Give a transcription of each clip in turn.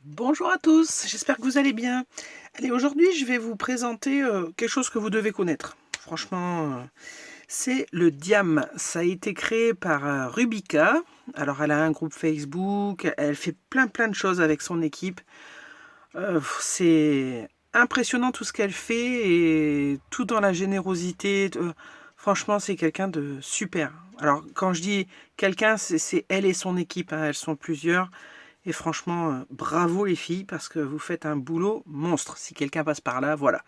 Bonjour à tous, j'espère que vous allez bien. Allez, aujourd'hui, je vais vous présenter quelque chose que vous devez connaître. Franchement, c'est le Diam. Ça a été créé par Rubika. Alors, elle a un groupe Facebook, elle fait plein de choses avec son équipe. C'est impressionnant tout ce qu'elle fait et tout dans la générosité. Franchement, c'est quelqu'un de super. Alors, quand je dis quelqu'un, c'est elle et son équipe, hein. Elles sont plusieurs. Et franchement, bravo les filles, parce que vous faites un boulot monstre. Si quelqu'un passe par là, voilà.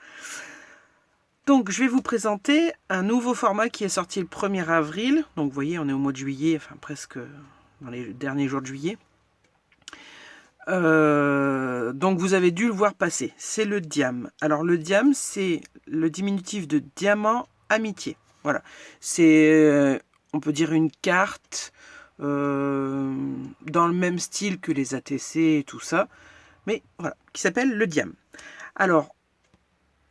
Donc, je vais vous présenter un nouveau format qui est sorti le 1er avril. Donc, vous voyez, on est au mois de juillet, enfin presque dans les derniers jours de juillet. Donc, vous avez dû le voir passer. C'est le Diam. Alors, le Diam, c'est le diminutif de diamant amitié. Voilà. C'est, on peut dire, une carte dans le même style que les ATC et tout ça, mais voilà, qui s'appelle le Diam. Alors,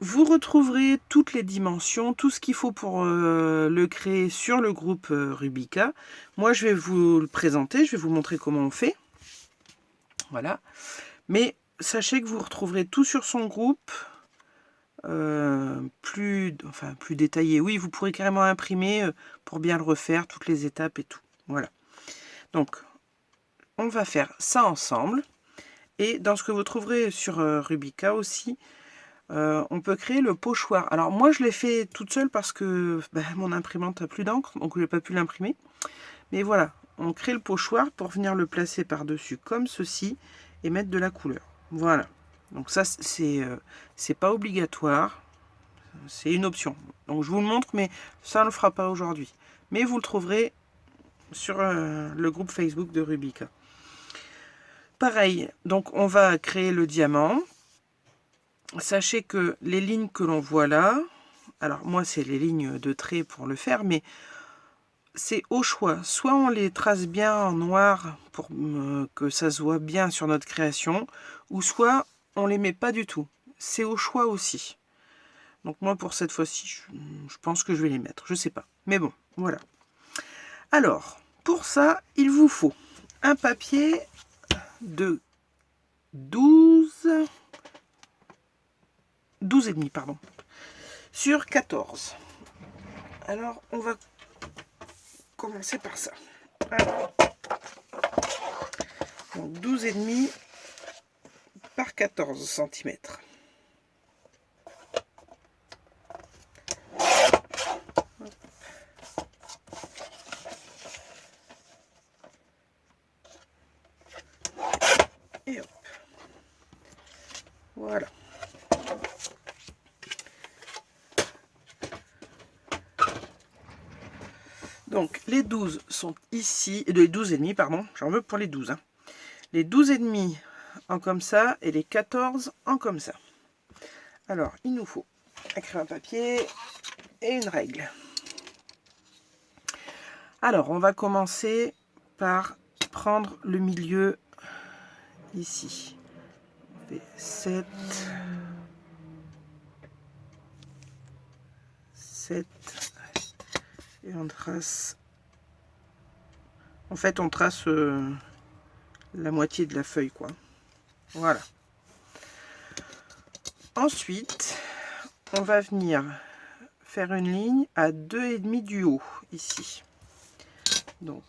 vous retrouverez toutes les dimensions, tout ce qu'il faut pour le créer sur le groupe Rubika. Moi, je vais vous le présenter, je vais vous montrer comment on fait. Voilà. Mais sachez que vous retrouverez tout sur son groupe, plus détaillé. Oui, vous pourrez carrément imprimer pour bien le refaire, toutes les étapes et tout. Voilà. Donc, on va faire ça ensemble. Et dans ce que vous trouverez sur Rubika aussi, on peut créer le pochoir. Alors moi je l'ai fait toute seule parce que mon imprimante n'a plus d'encre, donc je n'ai pas pu l'imprimer. Mais voilà, on crée le pochoir pour venir le placer par-dessus comme ceci et mettre de la couleur. Voilà. Donc ça c'est pas obligatoire, c'est une option. Donc je vous le montre, mais ça ne le fera pas aujourd'hui. Mais vous le trouverez sur le groupe Facebook de Rubika. Pareil, donc on va créer le diamant. Sachez que les lignes que l'on voit là, alors moi c'est les lignes de trait pour le faire, mais c'est au choix. Soit on les trace bien en noir pour que ça se voit bien sur notre création, ou soit on les met pas du tout. C'est au choix aussi. Donc moi pour cette fois-ci, je pense que je vais les mettre, je sais pas. Mais bon, voilà. Alors, pour ça, il vous faut un papier de 12,5 pardon, sur 14. Alors, on va commencer par ça. Alors, donc 12,5 par 14 cm. Et hop. Voilà. Donc les 12 sont ici, les 12,5 pardon, j'en veux pour les 12. Hein. Les 12,5 en comme ça et les 14 en comme ça. Alors il nous faut un crayon à papier et une règle. Alors on va commencer par prendre le milieu ici. On fait 7, 7 et on trace. En fait on trace la moitié de la feuille quoi. Voilà. Ensuite, on va venir faire une ligne à 2,5 du haut, ici. Donc,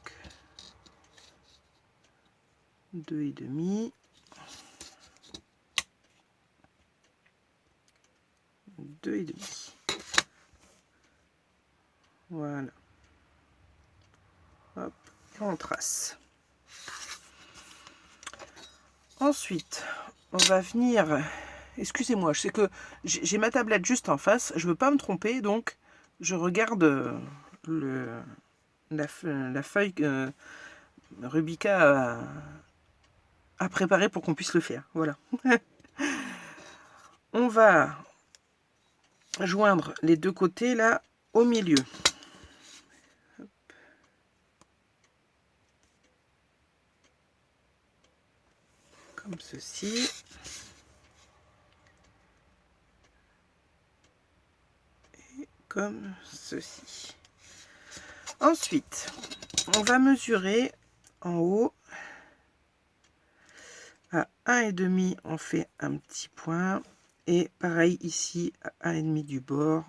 2,5. 2,5. Voilà. Hop, et on trace. Ensuite, on va venir... Excusez-moi, je sais que j'ai ma tablette juste en face, je ne veux pas me tromper, donc je regarde la feuille que Rubika a préparée pour qu'on puisse le faire. Voilà. On va joindre les deux côtés là au milieu. Hop. Comme ceci. Comme ceci. Ensuite, on va mesurer en haut À 1,5, on fait un petit point. Et pareil ici, à 1,5 du bord.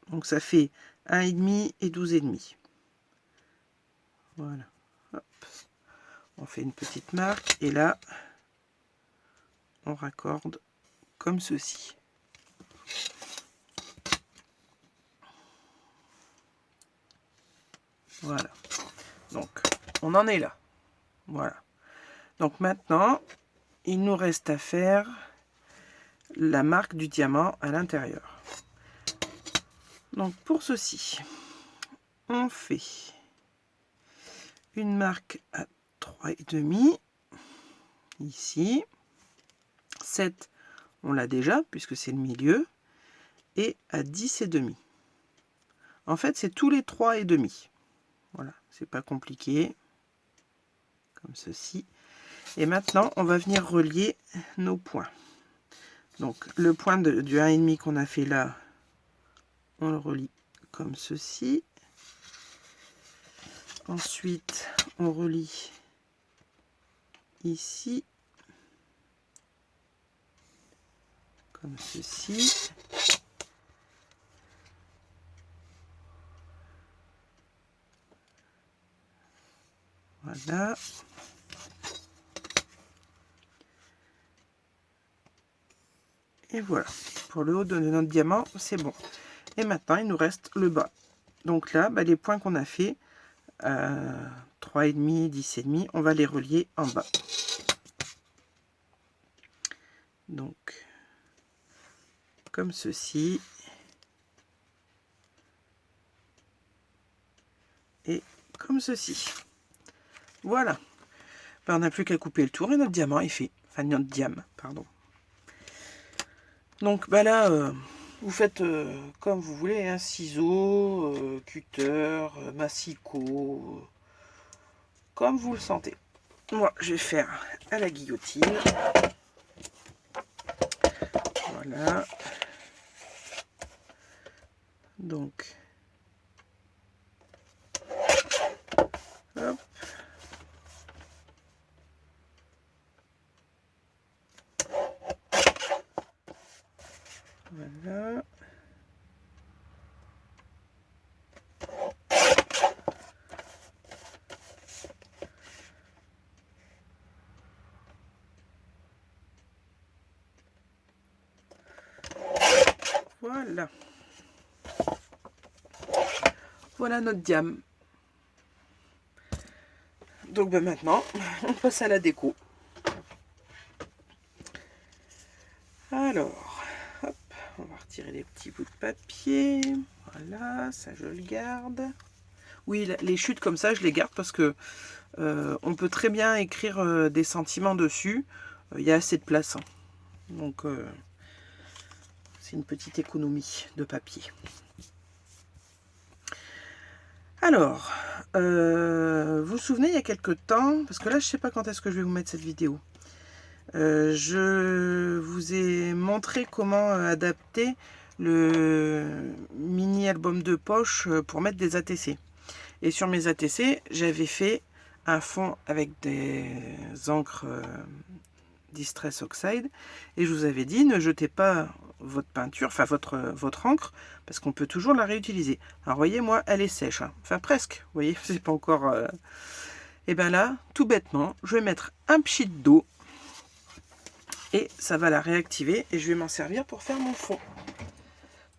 Donc ça fait 1,5 et 12,5. Voilà. Hop. On fait une petite marque. Et là, on raccorde comme ceci. Voilà. Donc, on en est là. Voilà. Donc maintenant, il nous reste à faire la marque du diamant à l'intérieur. Donc pour ceci, on fait une marque à 3,5 ici. 7, on l'a déjà puisque c'est le milieu. Et à 10,5. En fait, c'est tous les 3,5. Voilà, c'est pas compliqué. Comme ceci. Et maintenant, on va venir relier nos points. Donc, le point du 1,5 qu'on a fait là, on le relie comme ceci. Ensuite, on relie ici, comme ceci. Voilà. Et voilà. Pour le haut de notre diamant, c'est bon. Et maintenant, il nous reste le bas. Donc là, les points qu'on a fait, 3,5, 10,5, on va les relier en bas. Donc, comme ceci. Et comme ceci. Voilà. On n'a plus qu'à couper le tour et notre diamant est fait. Enfin, notre diam, pardon. Donc, là, vous faites comme vous voulez, hein, ciseaux, cutter, massicot, comme vous le sentez. Moi, je vais faire à la guillotine. Voilà. Donc, hop. Voilà. Voilà. Voilà notre diam. Donc maintenant, on passe à la déco. Alors, hop, on va retirer les petits bouts de papier. Voilà, ça je le garde. Oui, les chutes comme ça, je les garde parce que on peut très bien écrire des sentiments dessus. Il y a assez de place. Hein. Donc, c'est une petite économie de papier. Alors, vous vous souvenez, il y a quelques temps, parce que là, je ne sais pas quand est-ce que je vais vous mettre cette vidéo. Je vous ai montré comment adapter le mini album de poche pour mettre des ATC. Et sur mes ATC, j'avais fait un fond avec des encres Distress Oxide. Et je vous avais dit, ne jetez pas votre peinture, enfin votre encre, parce qu'on peut toujours la réutiliser. Alors, voyez, moi, elle est sèche. Hein. Enfin, presque. Vous voyez, c'est pas encore... Et bien là, tout bêtement, je vais mettre un pchit d'eau. Et ça va la réactiver. Et je vais m'en servir pour faire mon fond.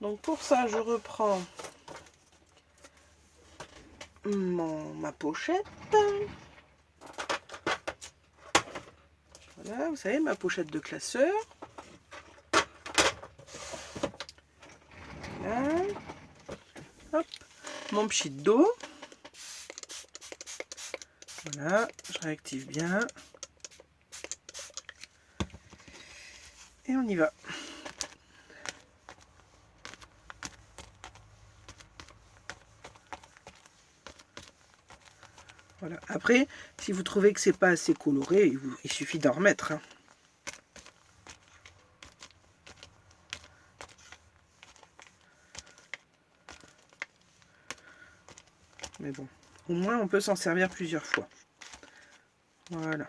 Donc, pour ça, je reprends ma pochette. Voilà, vous savez, ma pochette de classeur. Voilà. Hop, mon pchit d'eau. Voilà, je réactive bien. Et on y va. Voilà. Après, si vous trouvez que c'est pas assez coloré, il suffit d'en remettre. Hein. Mais bon, au moins on peut s'en servir plusieurs fois. Voilà.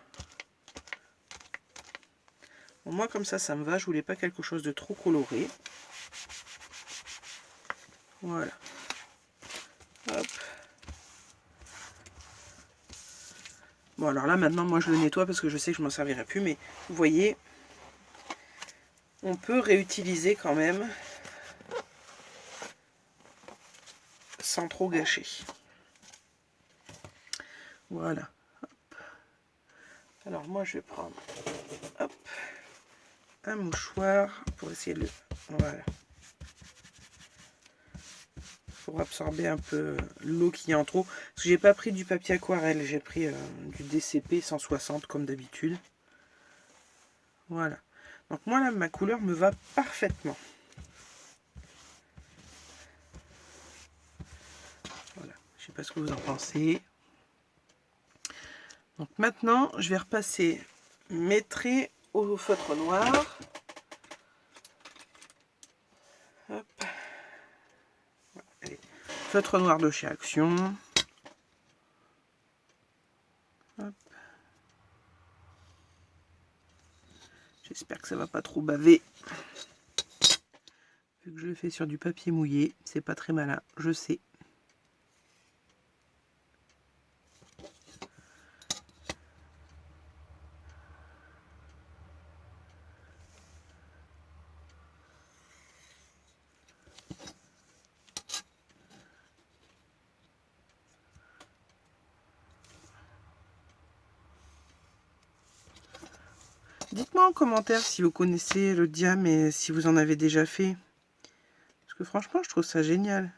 Bon, moi comme ça me va, je voulais pas quelque chose de trop coloré. Voilà. Hop. Bon alors là maintenant moi je le nettoie parce que je sais que je m'en servirai plus, mais vous voyez, on peut réutiliser quand même sans trop gâcher. Voilà. Hop. Alors moi je vais prendre hop, un mouchoir pour essayer de le... Voilà. Pour absorber un peu l'eau qui est en trop. Parce que j'ai pas pris du papier aquarelle, j'ai pris du DCP 160 comme d'habitude. Voilà. Donc moi là ma couleur me va parfaitement. Voilà. Je sais pas ce que vous en pensez. Donc maintenant je vais repasser mes traits au feutre noir. Hop. Allez. Feutre noir de chez Action. J'espère que ça va pas trop baver. Vu que je le fais sur du papier mouillé, c'est pas très malin, je sais. Dites-moi en commentaire si vous connaissez le diam et si vous en avez déjà fait. Parce que franchement, je trouve ça génial.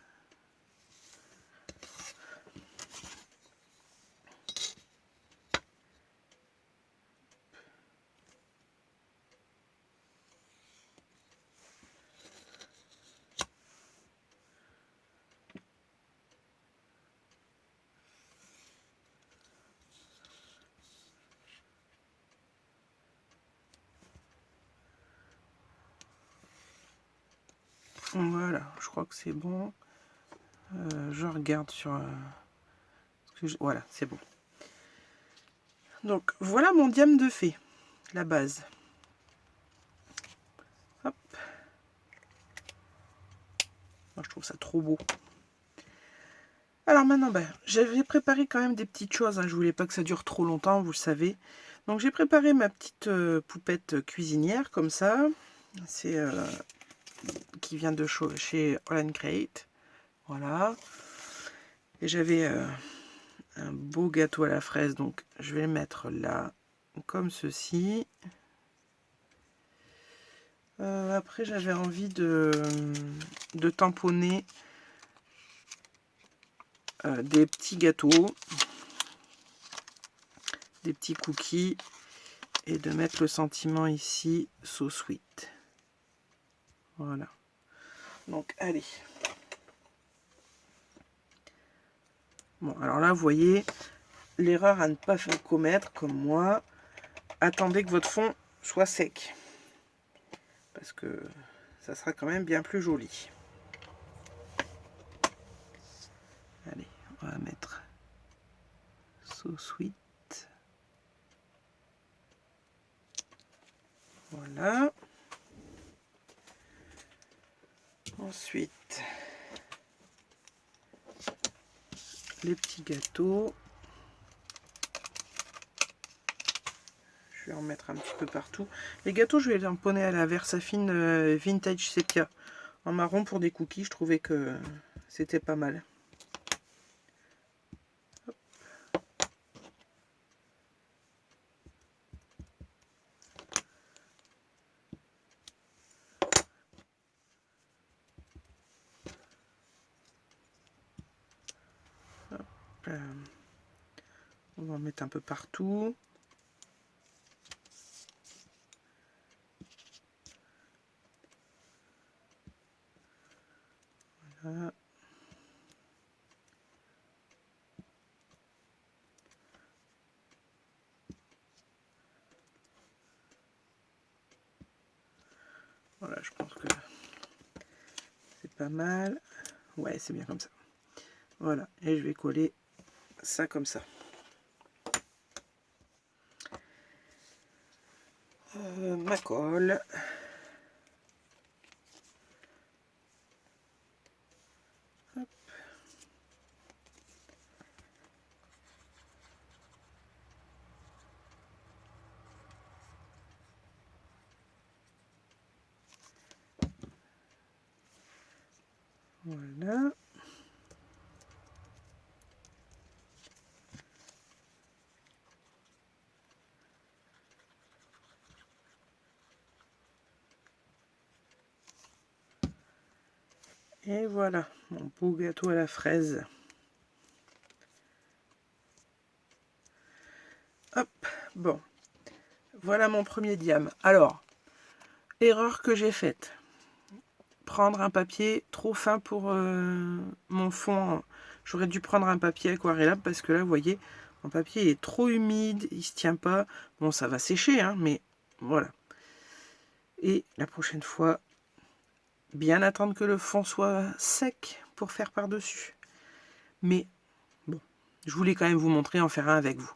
Voilà, je crois que c'est bon. Je regarde sur... Voilà, c'est bon. Donc, voilà mon diam de fée, la base. Hop. Moi, je trouve ça trop beau. Alors maintenant, ben, j'avais préparé quand même des petites choses. Hein. Je voulais pas que ça dure trop longtemps, vous le savez. Donc, j'ai préparé ma petite poupette cuisinière, comme ça. C'est... qui vient de chez All Great. Voilà. Et j'avais un beau gâteau à la fraise, donc je vais le mettre là, comme ceci. Après, j'avais envie de tamponner des petits gâteaux, des petits cookies, et de mettre le sentiment ici, So Sweet. Voilà. Donc, allez. Bon, alors là, vous voyez, l'erreur à ne pas faire commettre, comme moi, attendez que votre fond soit sec. Parce que ça sera quand même bien plus joli. Allez, on va mettre So Sweet. Voilà. Ensuite, les petits gâteaux. Je vais en mettre un petit peu partout. Les gâteaux, je vais les emponner à la Versafine Vintage Sepia. En marron pour des cookies, je trouvais que c'était pas mal. Hop. Hop. On va en mettre un peu partout. Voilà. Voilà, je pense que c'est pas mal. Ouais, c'est bien comme ça. Voilà, et je vais coller ça comme ça. ma colle. Hop. Voilà. Et voilà, mon beau gâteau à la fraise. Hop, bon. Voilà mon premier diam. Alors, erreur que j'ai faite. Prendre un papier trop fin pour mon fond. J'aurais dû prendre un papier aquarellable parce que là, vous voyez, mon papier est trop humide, il se tient pas. Bon, ça va sécher, hein, mais voilà. Et la prochaine fois, bien attendre que le fond soit sec pour faire par-dessus. Mais bon, je voulais quand même vous montrer, en faire un avec vous.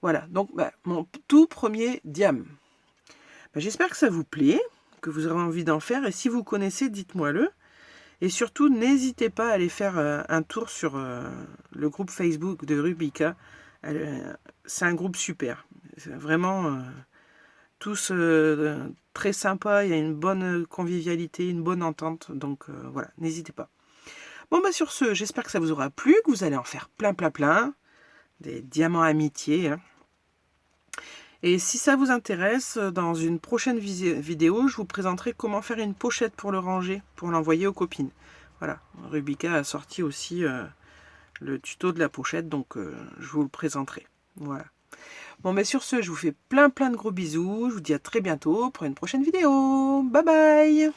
Voilà, donc mon tout premier diam. J'espère que ça vous plaît, que vous aurez envie d'en faire. Et si vous connaissez, dites-moi-le. Et surtout, n'hésitez pas à aller faire un tour sur le groupe Facebook de Rubika. C'est un groupe super. C'est vraiment tous très sympas. Il y a une bonne convivialité, une bonne entente. Donc voilà, n'hésitez pas. Bon, sur ce, j'espère que ça vous aura plu, que vous allez en faire plein, plein, plein. Des diamants amitié. Hein. Et si ça vous intéresse, dans une prochaine vidéo, je vous présenterai comment faire une pochette pour le ranger, pour l'envoyer aux copines. Voilà, Rubika a sorti aussi le tuto de la pochette, donc je vous le présenterai. Voilà. Bon, sur ce, je vous fais plein de gros bisous. Je vous dis à très bientôt pour une prochaine vidéo. Bye bye!